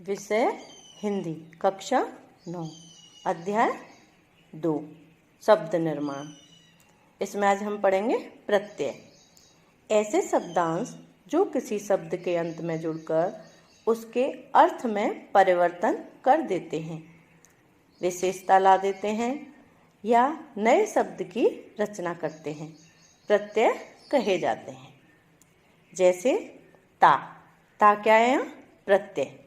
विषय हिंदी, कक्षा 9, अध्याय 2, शब्द निर्माण। इसमें आज हम पढ़ेंगे प्रत्यय। ऐसे शब्दांश जो किसी शब्द के अंत में जुड़कर उसके अर्थ में परिवर्तन कर देते हैं, विशेषता ला देते हैं या नए शब्द की रचना करते हैं, प्रत्यय कहे जाते हैं। जैसे ता क्या है यहाँ? प्रत्यय।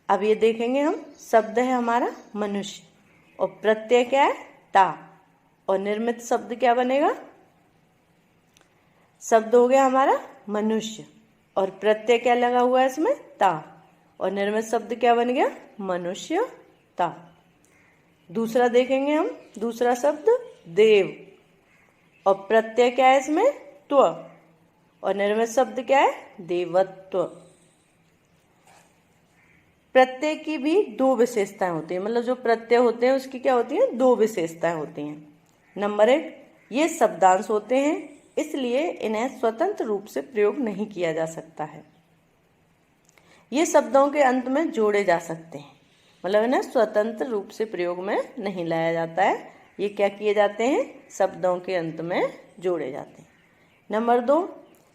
अब ये देखेंगे हम, शब्द है हमारा मनुष्य और प्रत्यय क्या है? ता। और निर्मित शब्द क्या बनेगा? शब्द हो गया हमारा मनुष्य और प्रत्यय क्या लगा हुआ है इसमें? ता। और निर्मित शब्द क्या बन गया? मनुष्य ता। दूसरा देखेंगे हम, दूसरा शब्द देव और प्रत्यय क्या है इसमें? त्व। और निर्मित शब्द क्या है? देवत्व। प्रत्यय की भी दो विशेषताएं होती हैं, मतलब जो प्रत्यय होते हैं उसकी क्या होती हैं? दो विशेषताएं होती हैं। नंबर 1, ये शब्दांश होते हैं, इसलिए इन्हें स्वतंत्र रूप से प्रयोग नहीं किया जा सकता है। ये शब्दों के अंत में जोड़े जा सकते हैं, मतलब इन्हें स्वतंत्र रूप से प्रयोग में नहीं लाया जाता है। ये क्या किए जाते हैं? शब्दों के अंत में जोड़े जाते हैं। नंबर 2,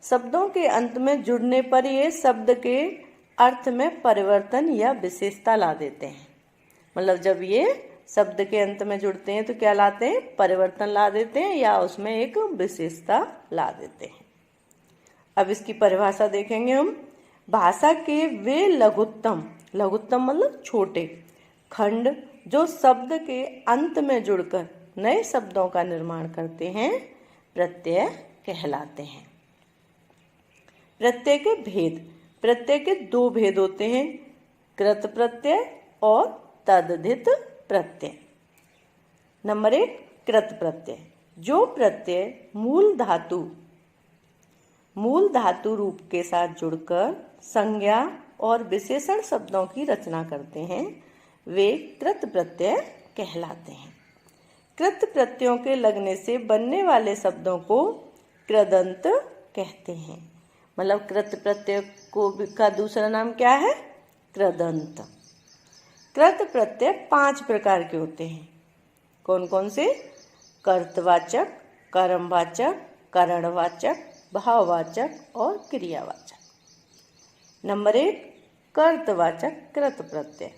शब्दों के अंत में जुड़ने पर ये शब्द के अर्थ में परिवर्तन या विशेषता ला देते हैं। मतलब जब ये शब्द के अंत में जुड़ते हैं तो क्या लाते हैं? परिवर्तन ला देते हैं या उसमें एक विशेषता ला देते हैं। अब इसकी परिभाषा देखेंगे हम। भाषा के वे लघुत्तम मतलब छोटे खंड जो शब्द के अंत में जुड़कर नए शब्दों का निर्माण करते हैं, प्रत्यय कहलाते हैं। प्रत्यय के भेद। प्रत्यय के दो भेद होते हैं, कृत प्रत्यय और तद्धित प्रत्यय। नंबर 1, कृत प्रत्यय। जो प्रत्यय मूल धातु रूप के साथ जुड़कर संज्ञा और विशेषण शब्दों की रचना करते हैं, वे कृत प्रत्यय कहलाते हैं। कृत प्रत्ययों के लगने से बनने वाले शब्दों को कृदंत कहते हैं। मतलब कृत प्रत्यय का दूसरा नाम क्या है? कृदंत। कृत प्रत्यय 5 प्रकार के होते हैं। कौन कौन से? कर्तवाचक, कर्मवाचक, करणवाचक, भाववाचक और क्रियावाचक। नंबर 1, कर्तवाचक कृत प्रत्यय।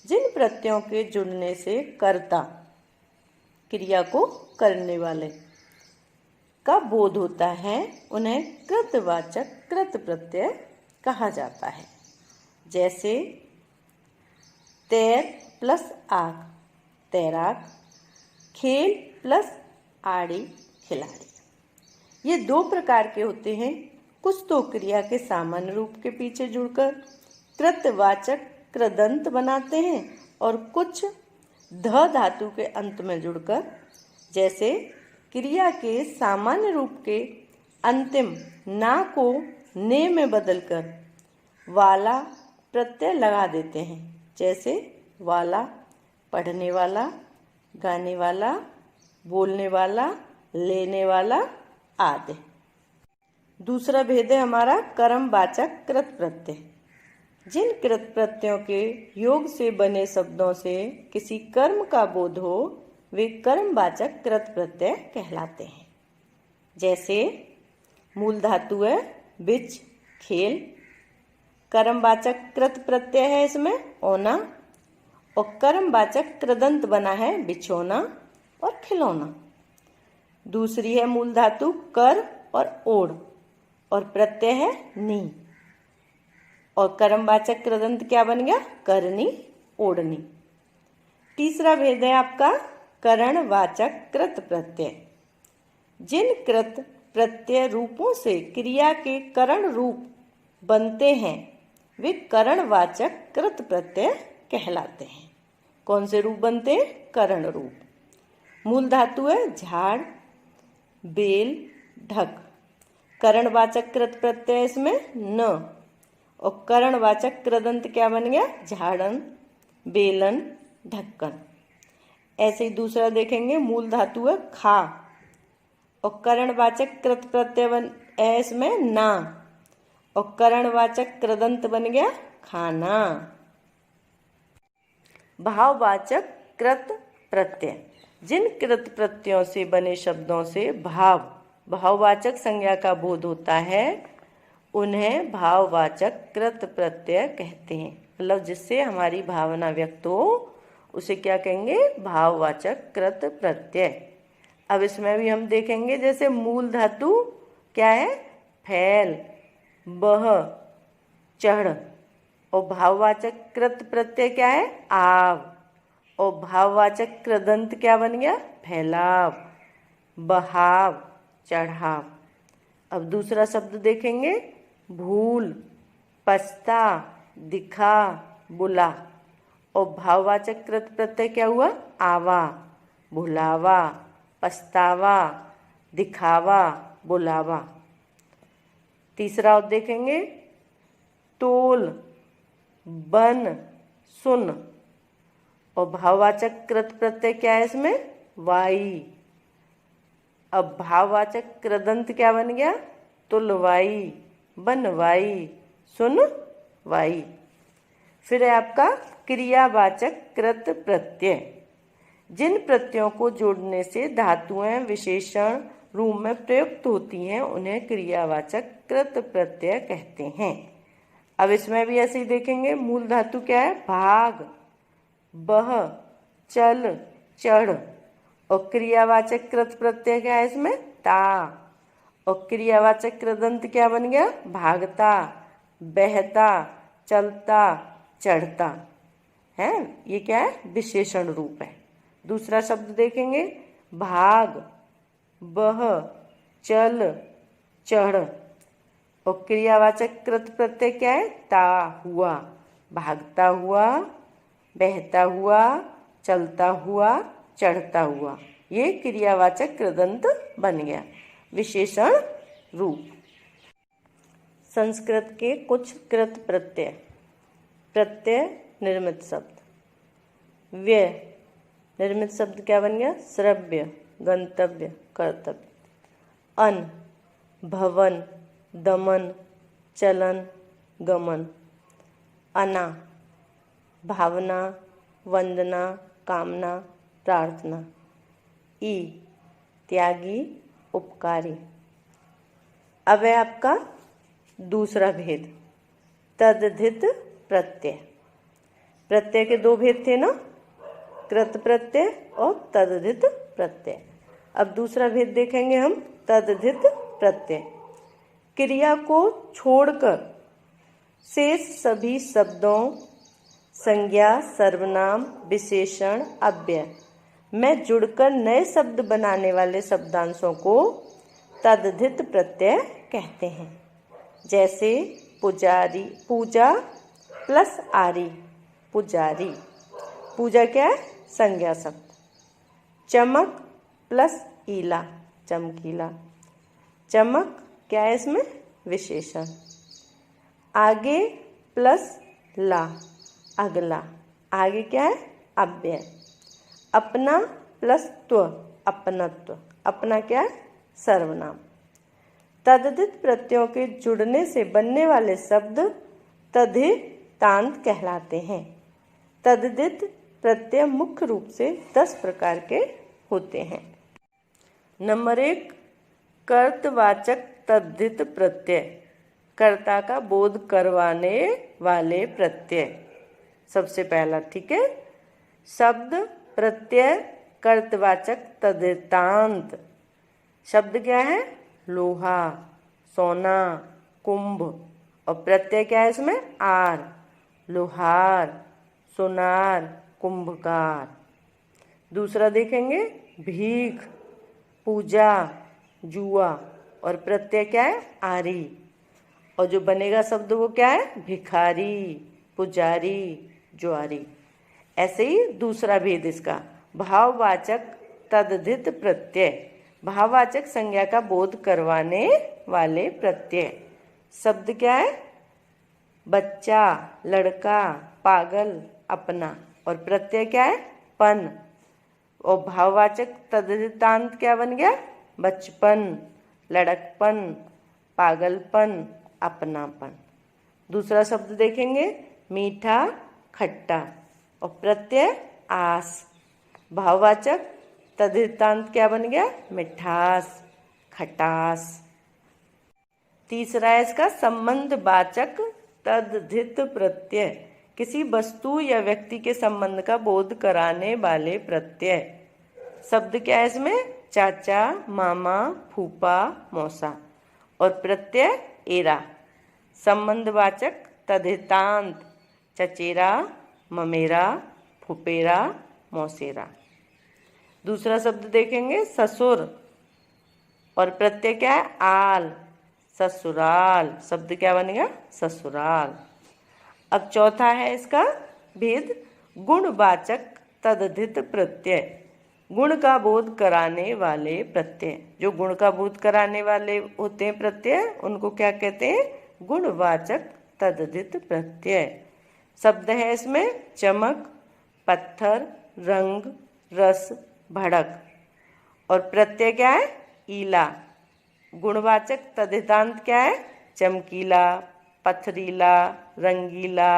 जिन प्रत्ययों के जुड़ने से कर्ता, क्रिया को करने वाले का बोध होता है, उन्हें कृतवाचक कृत प्रत्यय कहा जाता है। जैसे तैर प्लस आग, तैराक, खेल प्लस आड़ी, खिलाड़ी। ये 2 प्रकार के होते हैं। कुछ तो क्रिया के सामान्य रूप के पीछे जुड़कर कृतवाचक कृदंत बनाते हैं और कुछ ध धातु के अंत में जुड़कर, जैसे क्रिया के सामान्य रूप के अंतिम ना को ने में बदलकर वाला प्रत्यय लगा देते हैं। जैसे वाला, पढ़ने वाला, गाने वाला, बोलने वाला, लेने वाला आदि। दूसरा भेद है हमारा कर्मवाचक कृत प्रत्यय। जिन कृत प्रत्ययों के योग से बने शब्दों से किसी कर्म का बोध हो, वे कर्मवाचक कृत प्रत्यय कहलाते हैं। जैसे मूल धातु है बिच, खेल, कर्मवाचक कृत प्रत्यय है इसमें ओना और कर्मवाचक कृदंत बना है बिछोना और खिलौना। दूसरी है मूल धातु कर और ओढ़ और प्रत्यय है नी और कर्मवाचक कृदंत क्या बन गया? करनी, ओढ़नी। तीसरा भेद है आपका करणवाचक कृत प्रत्यय। जिन कृत प्रत्यय रूपों से क्रिया के करण रूप बनते हैं, वे करणवाचक कृत प्रत्यय कहलाते हैं। कौन से रूप बनते हैं? करण रूप। मूल धातु है झाड़, बेल, ढक। करणवाचक कृत प्रत्यय इसमें न और करणवाचक कृदंत क्या बन गया? झाड़न, बेलन, ढक्कन। ऐसे ही दूसरा देखेंगे, मूल धातु है खा और करणवाचक कृत प्रत्यय है इसमें ना और करणवाचक कृदंत बन गया खाना। भाववाचक कृत प्रत्यय, जिन कृत प्रत्ययों से बने शब्दों से भाववाचक संज्ञा का बोध होता है उन्हें भाववाचक कृत प्रत्यय कहते हैं। मतलब जिससे हमारी भावना व्यक्त हो उसे क्या कहेंगे? भाववाचक कृत प्रत्यय। अब इसमें भी हम देखेंगे, जैसे मूल धातु क्या है? फैल, बह, चढ़। और भाववाचक कृत प्रत्यय क्या है? आव। और भाववाचक कृदंत क्या बन गया? फैलाव, बहाव, चढ़ाव। अब दूसरा शब्द देखेंगे, भूल, पछता, दिखा, बुला। और भाववाचक कृत प्रत्यय क्या हुआ? आवा, भुलावा, पछतावा, दिखावा, बुलावा। तीसरा और देखेंगे, तोल, बन, सुन। और भाववाचक कृत प्रत्यय क्या है इसमें? वाई। अब भाववाचक कृदंत क्या बन गया? तुलवाई, बनवाई, सुनवाई। फिर है आपका क्रियावाचक कृत प्रत्यय, जिन प्रत्ययों को जोड़ने से धातुएं विशेषण रूप में प्रयुक्त होती हैं उन्हें क्रियावाचक कृत प्रत्यय कहते हैं। अब इसमें भी ऐसे ही देखेंगे, मूल धातु क्या है? भाग, बह, चल, चढ़। और क्रियावाचक कृत प्रत्यय क्या है इसमें? ता। और क्रियावाचक कृदंत क्या बन गया? भागता, बहता, चलता, चढ़ता। है ये क्या है? विशेषण रूप है। दूसरा शब्द देखेंगे, भाग, बह, चल, चढ़। और क्रियावाचक कृत प्रत्यय क्या है? ता हुआ, भागता हुआ, बहता हुआ, चलता हुआ, चढ़ता हुआ। ये क्रियावाचक कृदंत बन गया, विशेषण रूप। संस्कृत के कुछ कृत प्रत्यय। प्रत्यय निर्मित शब्द, व्यय निर्मित शब्द क्या बन गया? श्रव्य, गंतव्य, कर्तव्य। अन, भवन, दमन, चलन, गमन। अना, भावना, वंदना, कामना, प्रार्थना। ई, त्यागी, उपकारी। अब है आपका दूसरा भेद, तद्धित प्रत्यय। प्रत्यय के दो भेद थे ना, कृत प्रत्यय और तद्धित प्रत्यय। अब दूसरा भेद देखेंगे हम, तद्धित प्रत्यय। क्रिया को छोड़कर शेष सभी शब्दों, संज्ञा, सर्वनाम, विशेषण, अव्यय में जुड़कर नए शब्द बनाने वाले शब्दांशों को तद्धित प्रत्यय कहते हैं। जैसे पुजारी, पूजा प्लस आरी, पुजारी। पूजा क्या है? संज्ञा शब्द। चमक प्लस ईला, चमकीला। चमक क्या है इसमें? विशेषण। आगे प्लस ला, अगला। आगे क्या है? अव्यय। अपना प्लस त्व, अपनत्व। अपना क्या है? सर्वनाम। तद्धित प्रत्ययों के जुड़ने से बनने वाले शब्द तद्धितांत कहलाते हैं। तद्धित प्रत्यय मुख्य रूप से 10 प्रकार के होते हैं। नंबर 1, कर्तवाचक तद्धित प्रत्यय, कर्ता का बोध करवाने वाले प्रत्यय। सबसे पहला, ठीक है। शब्द प्रत्यय कर्तवाचक तद्धितांत। शब्द क्या है? लोहा, सोना, कुंभ। और प्रत्यय क्या है इसमें? आर, लोहार, सोनार, कुंभकार। दूसरा देखेंगे, भीख, पूजा, जुआ। और प्रत्यय क्या है? आरी। और जो बनेगा शब्द वो क्या है? भिखारी, पुजारी, जुआरी। ऐसे ही दूसरा भेद इसका, भाववाचक तद्धित प्रत्यय, भाववाचक संज्ञा का बोध करवाने वाले प्रत्यय। शब्द क्या है? बच्चा, लड़का, पागल, अपना। और प्रत्यय क्या है? पन। और भाववाचक तद्धितांत क्या बन गया? बचपन, लड़कपन, पागलपन, अपनापन। दूसरा शब्द देखेंगे, मीठा खट्टा। और प्रत्यय आस, भाववाचक तद्धितांत क्या बन गया? मिठास खटास। तीसरा है इसका संबंधवाचक तद्धित प्रत्यय, किसी वस्तु या व्यक्ति के संबंध का बोध कराने वाले प्रत्यय। शब्द क्या है इसमें? चाचा, मामा, फूफा, मौसा। और प्रत्यय एरा। संबंधवाचक तद्धितांत चचेरा, ममेरा, फुपेरा, मौसेरा। दूसरा शब्द देखेंगे ससुर, और प्रत्यय क्या है? आल, ससुराल। शब्द क्या बनेगा? ससुराल। अब चौथा है इसका भेद गुणवाचक तद्धित प्रत्यय, गुण का बोध कराने वाले प्रत्यय। जो गुण का बोध कराने वाले होते हैं प्रत्यय, उनको क्या कहते हैं? गुणवाचक तद्धित प्रत्यय। शब्द है इसमें चमक, पत्थर, रंग, रस, भड़क। और प्रत्यय क्या है? ईला। गुणवाचक तद्धितांत क्या है? चमकीला, पथरीला, रंगीला,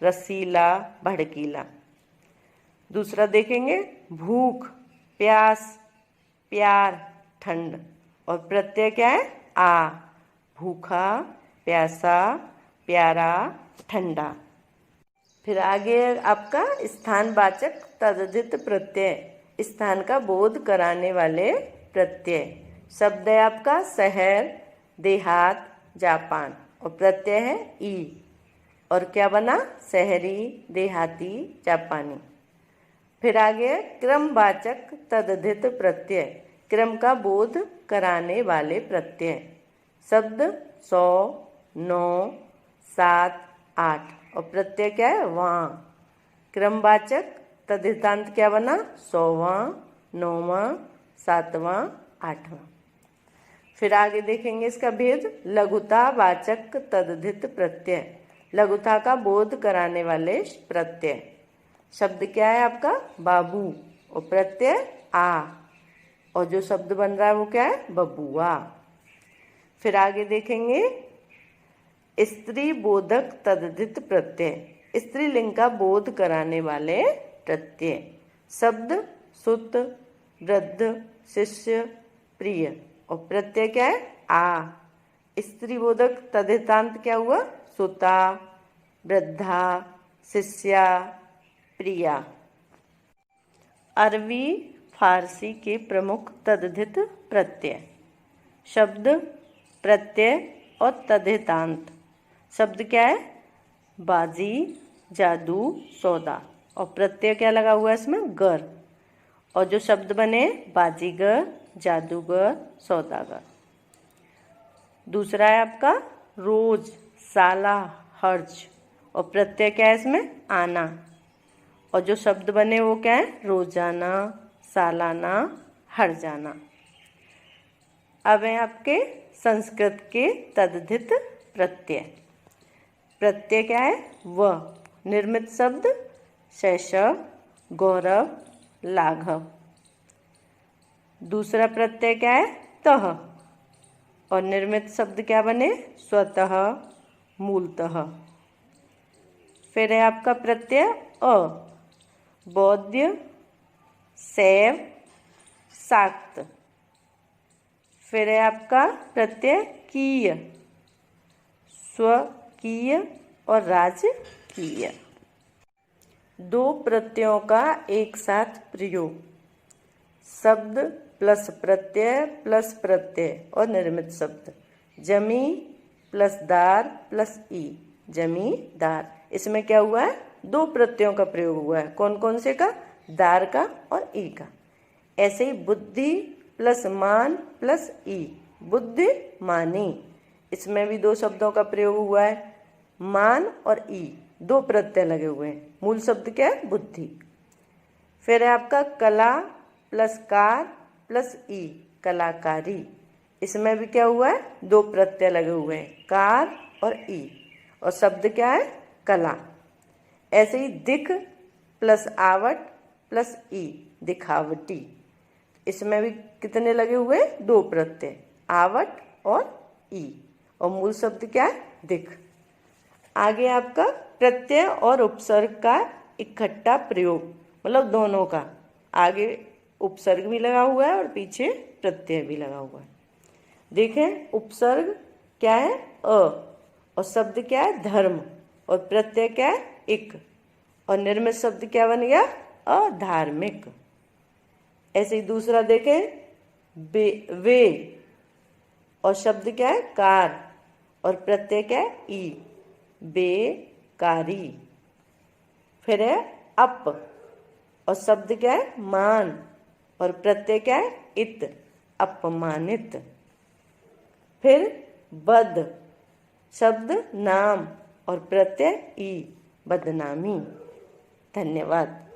रसीला, भड़कीला। दूसरा देखेंगे भूख, प्यास, प्यार, ठंड। और प्रत्यय क्या है? आ, भूखा, प्यासा, प्यारा, ठंडा। फिर आगे आपका स्थानवाचक तद्धित प्रत्यय, स्थान का बोध कराने वाले प्रत्यय। शब्द है आपका शहर, देहात, जापान। और प्रत्यय है ई। और क्या बना? शहरी, देहाती, जापानी। फिर आगे क्रमवाचक तद्धित प्रत्यय, क्रम का बोध कराने वाले प्रत्यय। शब्द 100, 9, 7, 8। और प्रत्यय क्या है? वां। क्रमवाचक तद्धितांत क्या बना? 100वां, 9वां, 7वां, 8वां। फिर आगे देखेंगे इसका भेद लघुता वाचक तद्धित प्रत्यय, लघुता का बोध कराने वाले प्रत्यय। शब्द क्या है आपका? बाबू। और प्रत्यय आ। और जो शब्द बन रहा है वो क्या है? बबुआ। फिर आगे देखेंगे स्त्री बोधक तद्धित प्रत्यय, स्त्रीलिंग का बोध कराने वाले प्रत्यय। शब्द सुत, वृद्ध, शिष्य, प्रिय। और प्रत्यय क्या है? आ। स्त्री बोधक तद्धितांत क्या हुआ? सुता, वृद्धा, शिष्या, प्रिया। अरबी फारसी के प्रमुख तद्धित प्रत्यय। शब्द, प्रत्यय और तद्धितांत। शब्द क्या है? बाजी, जादू, सौदा। और प्रत्यय क्या लगा हुआ है इसमें? गर। और जो शब्द बने बाजीगर, जादूगर, सौदागर। दूसरा है आपका रोज, साला, हर्ज। और प्रत्यय क्या है इसमें? आना। और जो शब्द बने वो क्या है? रोजाना, सालाना, हर्जाना। अब है आपके संस्कृत के तद्धित प्रत्यय। प्रत्यय क्या है? व। निर्मित शब्द शैशव, गौरव, लाघव। दूसरा प्रत्यय क्या है? तह। और निर्मित शब्द क्या बने? स्वतः, मूलतः। फिर है आपका प्रत्यय अ, बौद्ध, शैव, शाक्त। फिर है आपका प्रत्यय कीय, स्वकीय और राजकीय। दो प्रत्ययों का एक साथ प्रयोग। शब्द प्लस प्रत्यय और निर्मित शब्द। जमी प्लस दार प्लस ई, जमीदार। इसमें क्या हुआ है? दो प्रत्ययों का प्रयोग हुआ है। कौन कौन से का? दार का और ई का। ऐसे ही बुद्धि प्लस मान प्लस ई, बुद्धिमानी। इसमें भी दो शब्दों का प्रयोग हुआ है। मान और ई, दो प्रत्यय लगे हुए हैं। मूल शब्द क्या है? बुद्धि। फिर है आपका कला प्लस कार प्लस ई, कलाकारी। इसमें भी क्या हुआ है? दो प्रत्यय लगे हुए हैं, कार और ई। और शब्द क्या है? कला। ऐसे ही दिख प्लस आवट प्लस ई, दिखावटी। इसमें भी कितने लगे हुए? दो प्रत्यय, आवट और ई। और मूल शब्द क्या है? दिख। आगे आपका प्रत्यय और उपसर्ग का इकट्ठा प्रयोग, मतलब दोनों का, आगे उपसर्ग भी लगा हुआ है और पीछे प्रत्यय भी लगा हुआ है। देखें, उपसर्ग क्या है? अ, और शब्द क्या है? धर्म, और प्रत्यय क्या है? इक, और निर्मित शब्द क्या बन गया? अधार्मिक। ऐसे ही दूसरा देखें, वे, और शब्द क्या है? कार, और प्रत्यय क्या है? ई, बेकारी। फिर है अप, और शब्द क्या है? मान, और प्रत्यय क्या है? इत, अपमानित। फिर बद, शब्द नाम, और प्रत्यय ई, बदनामी। धन्यवाद।